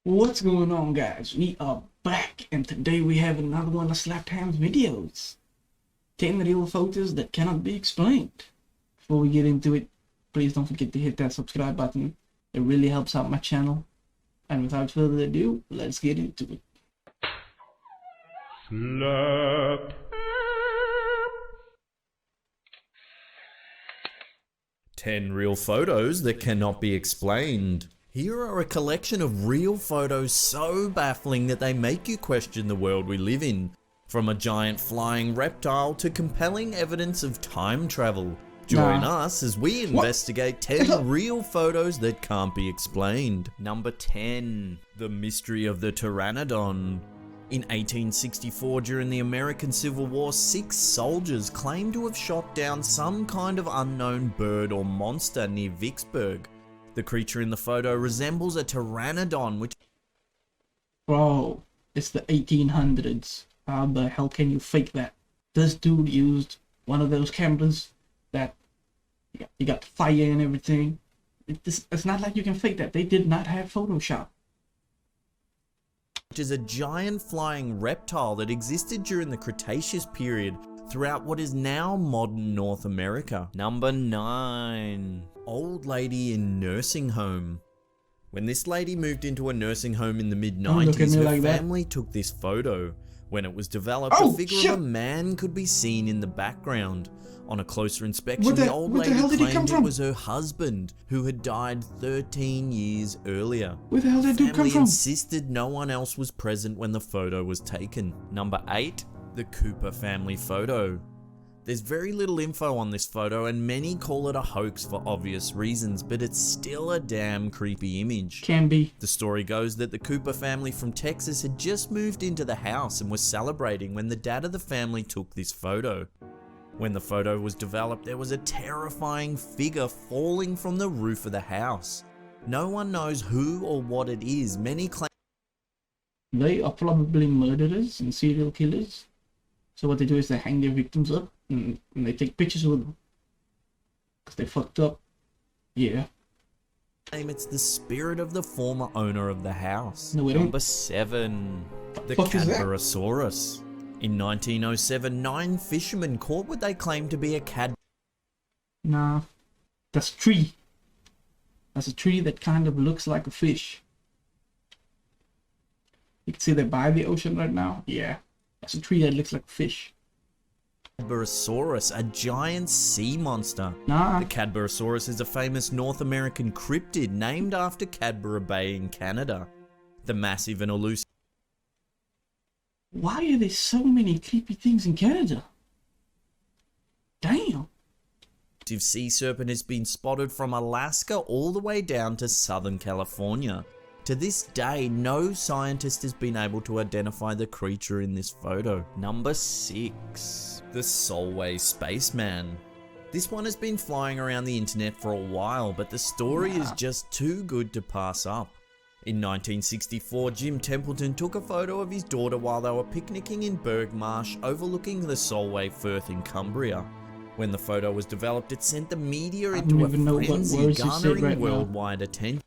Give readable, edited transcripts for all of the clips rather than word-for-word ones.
What's going on, guys? We are back, and today we have another one of Slapped Hands videos. 10 real photos that cannot be explained. Before we get into it, please don't forget to hit that subscribe button. It really helps out my channel. And without further ado, let's get into it. Slapped. 10 real photos that cannot be explained. Here are a collection of real photos so baffling that they make you question the world we live in. From a giant flying reptile to compelling evidence of time travel. Join us as we investigate 10 real photos that can't be explained. Number 10. The Mystery of the Pteranodon. In 1864, during the American Civil War, 6 soldiers claimed to have shot down some kind of unknown bird or monster near Vicksburg. The creature in the photo resembles a pteranodon, which... Bro, it's the 1800s. How the hell can you fake that? This dude used one of those cameras that you got fire and everything. It's not like you can fake that. They did not have Photoshop. Which is a giant flying reptile that existed during the Cretaceous period throughout what is now modern North America. Number 9. Old lady in nursing home. When this lady moved into a nursing home in the mid-90s, her family took this photo. When it was developed, a figure of a man could be seen in the background. On a closer inspection, the old lady claimed it was her husband, who had died 13 years earlier. Where the hell did that dude come from? The family insisted no one else was present when the photo was taken. Number 8. The Cooper family photo. There's very little info on this photo and many call it a hoax for obvious reasons, but it's still a damn creepy image. Can be. The story goes that the Cooper family from Texas had just moved into the house and was celebrating when the dad of the family took this photo. When the photo was developed, there was a terrifying figure falling from the roof of the house. No one knows who or what it is. Many claim they are probably murderers and serial killers. So what they do is they hang their victims up and they take pictures with them. Because they fucked up. Yeah. It's the spirit of the former owner of the house. No, we don't. Number 7. The Cadborosaurus. In 1907, 9 fishermen caught what they claimed to be a cad... Nah. That's a tree. That's a tree that kind of looks like a fish. You can see they're by the ocean right now. Yeah. That's a tree that looks like a fish. Cadborosaurus, a giant sea monster. Nah. The Cadborosaurus is a famous North American cryptid named after Cadborough Bay in Canada. The massive and elusive... Why are there so many creepy things in Canada? Damn. Sea serpent has been spotted from Alaska all the way down to Southern California. To this day, no scientist has been able to identify the creature in this photo. Number 6. The Solway Spaceman. This one has been flying around the internet for a while, but the story is just too good to pass up. In 1964, Jim Templeton took a photo of his daughter while they were picnicking in Bergmarsh overlooking the Solway Firth in Cumbria. When the photo was developed, it sent the media into a frenzy, garnering worldwide attention.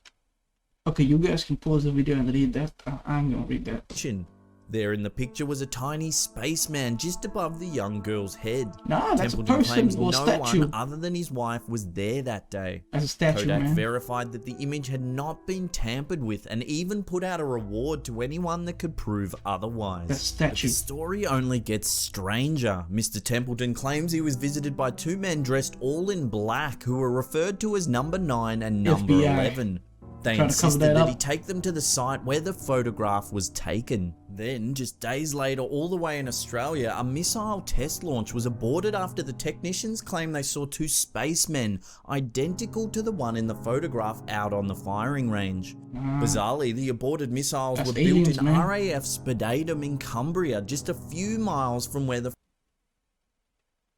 Okay, you guys can pause the video and read that. I'm gonna read that. There in the picture was a tiny spaceman just above the young girl's head. Nah, that's Templeton a person claims or no statue. one other than his wife was there that day. As a statue, Kodak man. verified that the image had not been tampered with and even put out a reward to anyone that could prove otherwise. That statue. But the story only gets stranger. Mr. Templeton claims he was visited by 2 men dressed all in black who were referred to as number 9 and number FBI. 11. They insisted that he take them to the site where the photograph was taken. Then, just days later, all the way in Australia, a missile test launch was aborted after the technicians claimed they saw 2 spacemen identical to the one in the photograph out on the firing range. Bizarrely, the aborted missiles were built in RAF Spedadum in Cumbria, just a few miles from where the...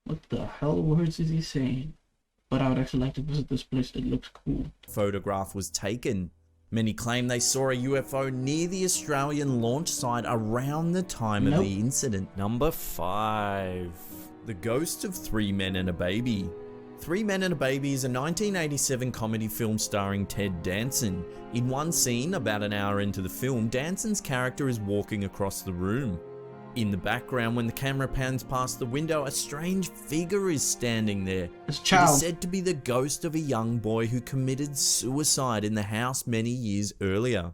What the hell words is he saying? But I would actually like to visit this place. It looks cool. Photograph was taken. Many claim they saw a UFO near the Australian launch site around the time of the incident. Number 5. The Ghost of 3 Men and a Baby. Three Men and a Baby is a 1987 comedy film starring Ted Danson. In one scene, about an hour into the film, Danson's character is walking across the room. In the background, when the camera pans past the window, a strange figure is standing there. It's It child. is said to be the ghost of a young boy who committed suicide in the house many years earlier.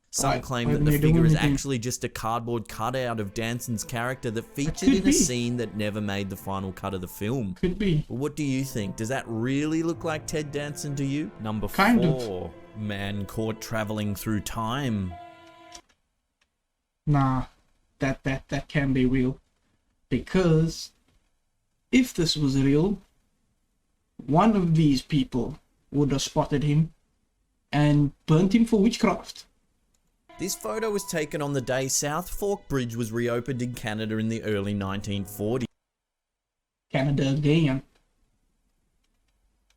Some Right, claim why that haven't the they done figure is anything? actually just a cardboard cutout of Danson's character that featured could in a be. scene that never made the final cut of the film. Could be. But what do you think? Does that really look like Ted Danson to you? Number Kind of. 4. Man caught traveling through time. Nah, that can be real. Because if this was real, one of these people would have spotted him and burnt him for witchcraft. This photo was taken on the day South Fork Bridge was reopened in Canada in the early 1940s. Canada again.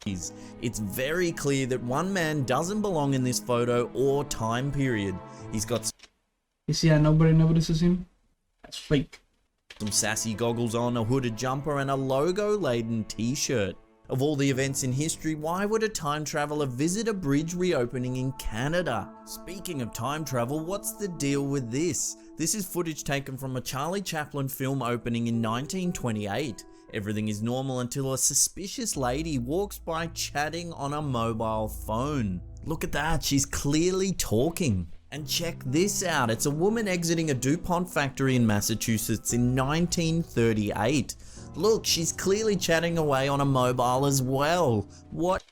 It's very clear that one man doesn't belong in this photo or time period. He's got You see how nobody notices him? That's fake. some sassy goggles on, a hooded jumper, and a logo-laden t-shirt. Of all the events in history, why would a time traveler visit a bridge reopening in Canada? Speaking of time travel, what's the deal with this? This is footage taken from a Charlie Chaplin film opening in 1928. Everything is normal until a suspicious lady walks by chatting on a mobile phone. Look at that, she's clearly talking. And check this out, it's a woman exiting a DuPont factory in Massachusetts in 1938. Look, she's clearly chatting away on a mobile as well. What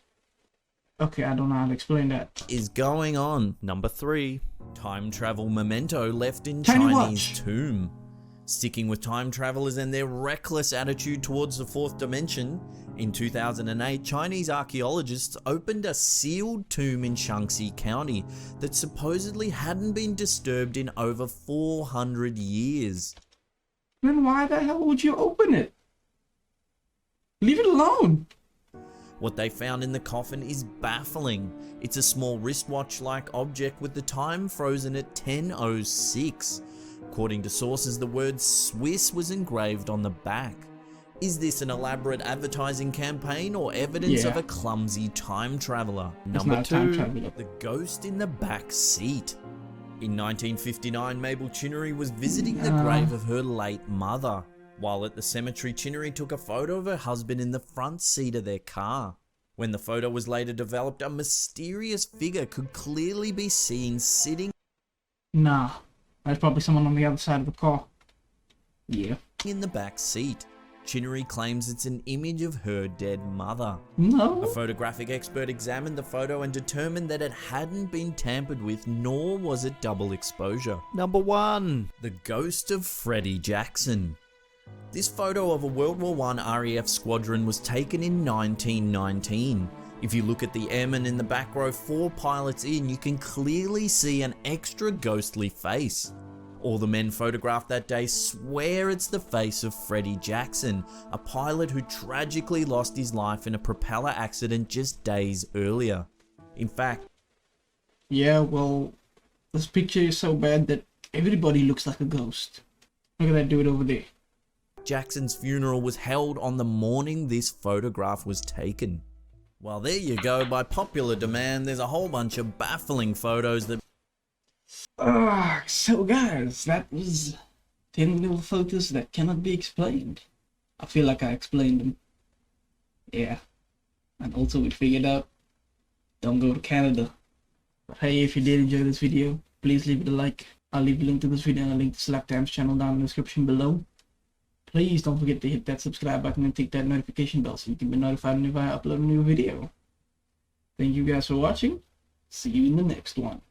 Okay, I don't know how to explain that. is going on? Number 3. Time travel memento left in Tiny Chinese watch. tomb. Sticking with time travelers and their reckless attitude towards the fourth dimension, in 2008, Chinese archaeologists opened a sealed tomb in Shaanxi County that supposedly hadn't been disturbed in over 400 years. Then why the hell would you open it? Leave it alone. What they found in the coffin is baffling. It's a small wristwatch-like object with the time frozen at 10:06. According to sources, the word Swiss was engraved on the back. Is this an elaborate advertising campaign or evidence Yeah. of a clumsy time traveler? It's Number not a time 2, traveler. the ghost in the back seat. In 1959, Mabel Chinnery was visiting the grave of her late mother. While at the cemetery, Chinnery took a photo of her husband in the front seat of their car. When the photo was later developed, a mysterious figure could clearly be seen sitting Nah, there's probably someone on the other side of the car. Yeah. in the back seat. Chinnery claims it's an image of her dead mother. A No. photographic expert examined the photo and determined that it hadn't been tampered with, nor was it double exposure. Number 1. The Ghost of Freddie Jackson. This photo of a World War I RAF squadron was taken in 1919. If you look at the airmen in the back row 4 pilots in, you can clearly see an extra ghostly face. All the men photographed that day swear it's the face of Freddie Jackson, a pilot who tragically lost his life in a propeller accident just days earlier. In fact, Yeah, well, this picture is so bad that everybody looks like a ghost. Look at that dude over there. Jackson's funeral was held on the morning this photograph was taken. Well, there you go. By popular demand, there's a whole bunch of baffling photos that So guys, that was 10 little photos that cannot be explained. I feel like I explained them. Yeah. And also we figured out, don't go to Canada. But hey, if you did enjoy this video, please leave it a like. I'll leave a link to this video and a link to Slacktime's channel down in the description below. Please don't forget to hit that subscribe button and tick that notification bell so you can be notified whenever I upload a new video. Thank you guys for watching. See you in the next one.